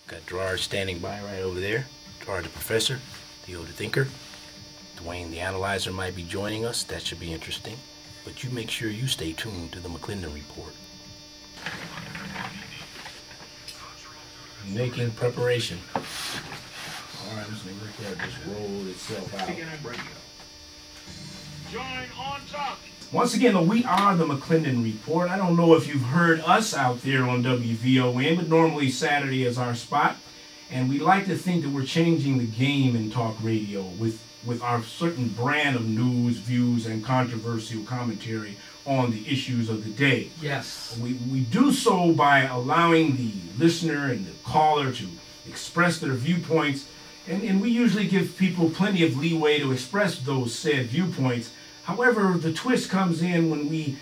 Got Gerard standing by right over there. Gerard the Professor, Theo the Thinker. Dwayne the Analyzer might be joining us. That should be interesting. But you make sure you stay tuned to the McClendon Report. Making preparation. Alright, I'm just going to let that just roll itself out. Join on top. Once again, we are the McClendon Report. I don't know if you've heard us out there on WVON, but normally Saturday is our spot. And we like to think that we're changing the game in talk radio with our certain brand of news, views, and controversial commentary on the issues of the day. Yes. We do so by allowing the listener and the caller to express their viewpoints, and we usually give people plenty of leeway to express those said viewpoints. However, the twist comes in when we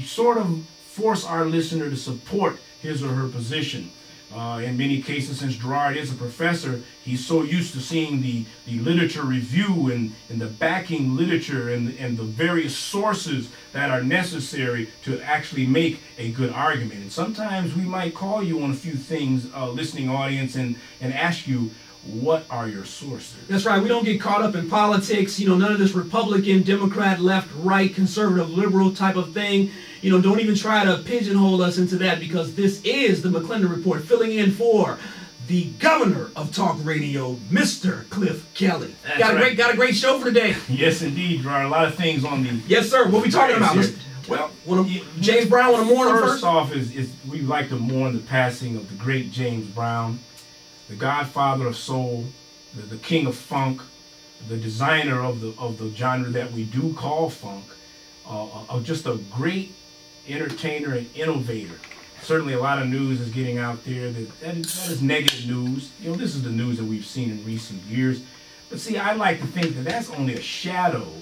sort of force our listener to support his or her position. In many cases, since Gerard is a professor, he's so used to seeing the literature review and the backing literature and the various sources that are necessary to actually make a good argument. And sometimes we might call you on a few things, listening audience, and ask you, what are your sources? That's right. We don't get caught up in politics. You know, none of this Republican, Democrat, left, right, conservative, liberal type of thing. You know, don't even try to pigeonhole us into that, because this is the McClendon Report, filling in for the governor of talk radio, Mr. Cliff Kelly. Got a great show for today. Yes, indeed, Gerard. A lot of things on the... Yes, sir. What are we talking about? Well, James Brown, want to mourn him first? First off, we like to mourn the passing of the great James Brown, the godfather of soul, the king of funk, the designer of the genre that we do call funk, of just a great entertainer and innovator. Certainly a lot of news is getting out there that is negative news. You know, this is the news that we've seen in recent years. But see, I like to think that that's only a shadow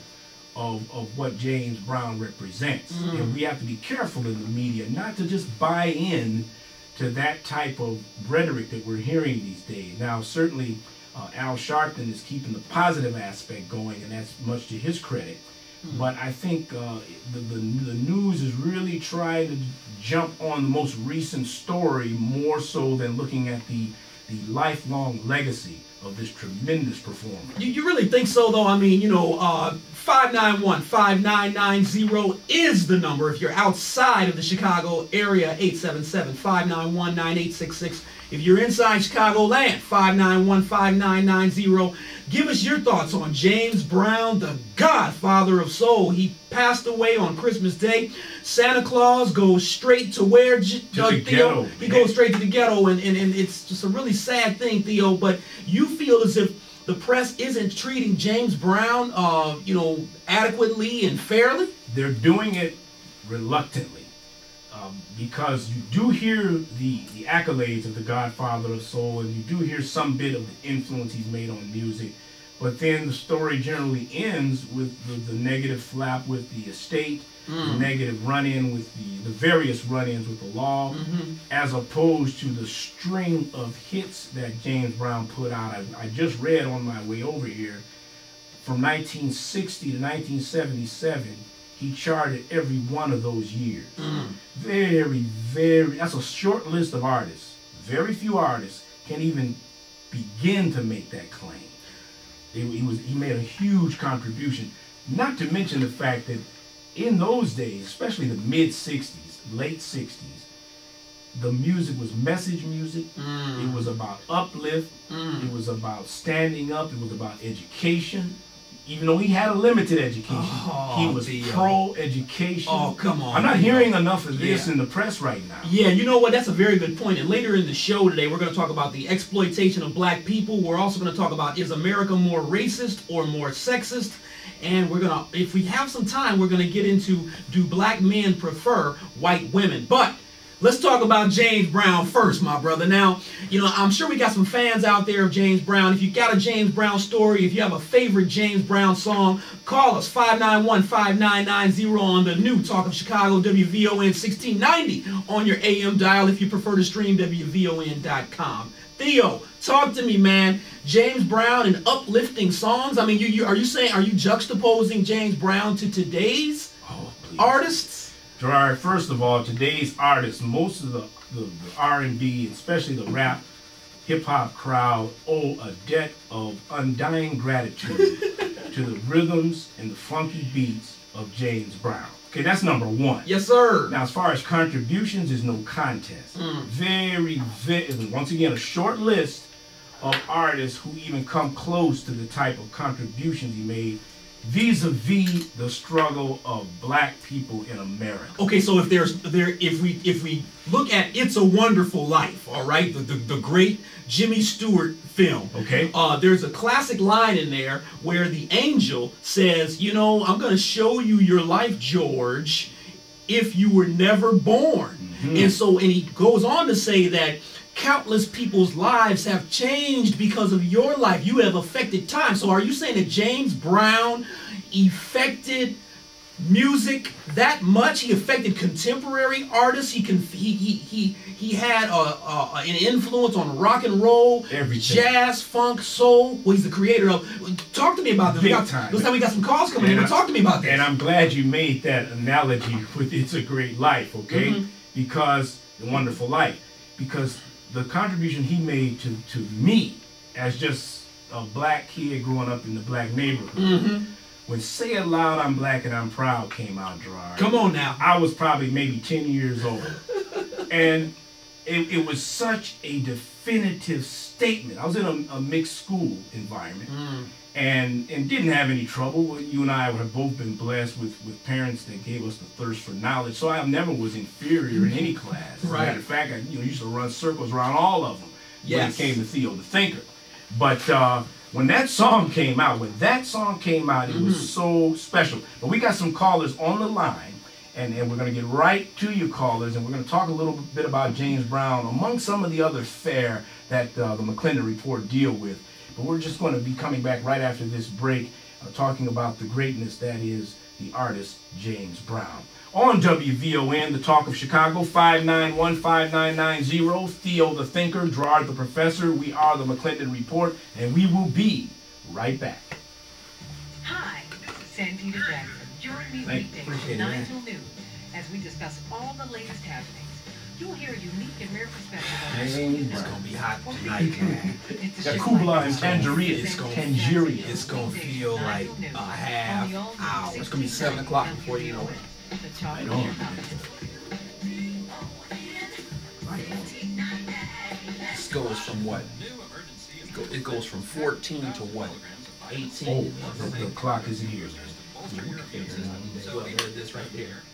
of what James Brown represents. And we have to be careful in the media not to just buy in to that type of rhetoric that we're hearing these days. Now, certainly Al Sharpton is keeping the positive aspect going, and that's much to his credit. But I think the news is really trying to jump on the most recent story more so than looking at the lifelong legacy of this tremendous performer. You really think so, though? I mean, you know, 591-5990 is the number. If you're outside of the Chicago area, 877-591-9866. If you're inside Chicagoland, 591-5990. Give us your thoughts on James Brown, the godfather of soul. He passed away on Christmas Day. Santa Claus goes straight to where, Theo? He goes straight to the ghetto, and it's just a really sad thing, Theo. But you feel as if the press isn't treating James Brown, you know, adequately and fairly? They're doing it reluctantly. Because you do hear the accolades of the godfather of soul, and you do hear some bit of the influence he's made on music, but then the story generally ends with the negative flap with the estate, the negative run-in with the various run-ins with the law, as opposed to the string of hits that James Brown put out. I just read on my way over here, from 1960 to 1977, he charted every one of those years. That's a short list of artists. Very few artists can even begin to make that claim. He made a huge contribution. Not to mention the fact that in those days, especially the mid-60s, late 60s, the music was message music. It was about uplift. It was about standing up. It was about education. Even though he had a limited education, he was pro-education. Oh, come on. I'm not hearing enough of this in the press right now. Yeah, you know what? That's a very good point. And later in the show today, we're going to talk about the exploitation of black people. We're also going to talk about, is America more racist or more sexist? And we're going to, if we have some time, we're going to get into, do black men prefer white women? But let's talk about James Brown first, my brother. Now, you know, I'm sure we got some fans out there of James Brown. If you got a James Brown story, if you have a favorite James Brown song, call us, 591-5990 on the new Talk of Chicago, WVON 1690 on your AM dial if you prefer to stream WVON.com. Theo, talk to me, man. James Brown and uplifting songs. I mean, are you juxtaposing James Brown to today's artists? Gerard, first of all, today's artists, most of the R&B, especially the rap, hip-hop crowd owe a debt of undying gratitude to the rhythms and the funky beats of James Brown. Okay, that's number one. Yes, sir. Now, as far as contributions, there's no contest. Very, once again, a short list of artists who even come close to the type of contributions he made vis-a-vis the struggle of black people in America. Okay, so if we look at It's a Wonderful Life, all right, the great Jimmy Stewart film. Okay. There's a classic line in there where the angel says, you know, I'm going to show you your life, George, if you were never born. And he goes on to say that countless people's lives have changed because of your life. You have affected time. So are you saying that James Brown affected music that much? He affected contemporary artists. He had an influence on rock and roll, everything, jazz, funk, soul. Well, he's the creator of. Talk to me about this. Looks like we got some calls coming in. Talk to me about this. And I'm glad you made that analogy with "It's a Great Life," okay? Because the Wonderful Life, because the contribution he made to me as just a black kid growing up in the black neighborhood. When Say It Loud, I'm Black and I'm Proud came out, Gerard. Come on now. I was probably maybe 10 years old. And it was such a definitive statement. I was in a mixed school environment and didn't have any trouble. You and I have both been blessed with parents that gave us the thirst for knowledge. So I never was inferior in any class. As a matter of fact, I used to run circles around all of them when it came to Theo the Thinker. But when that song came out, it was so special. But we got some callers on the line, and we're going to get right to you callers, and we're going to talk a little bit about James Brown, among some of the other fare that the McClendon Report deal with. But we're just going to be coming back right after this break, talking about the greatness that is the artist James Brown. On WVON, the Talk of Chicago, 591-5990, Theo the Thinker, Gerard the Professor. We are the McClendon Report, and we will be right back. Hi, Santita Jackson. Join me weekdays from 9 till noon as we discuss all the latest happenings. You'll hear a unique and rare perspective on It's going to be hot tonight. Got Kubla and Tangerine. It's going to feel like a half hour. It's going to be 7 o'clock before you know it. Right on. This goes from what? It goes from 14 to what? 18. Oh, the clock is here. Well, there's this right there.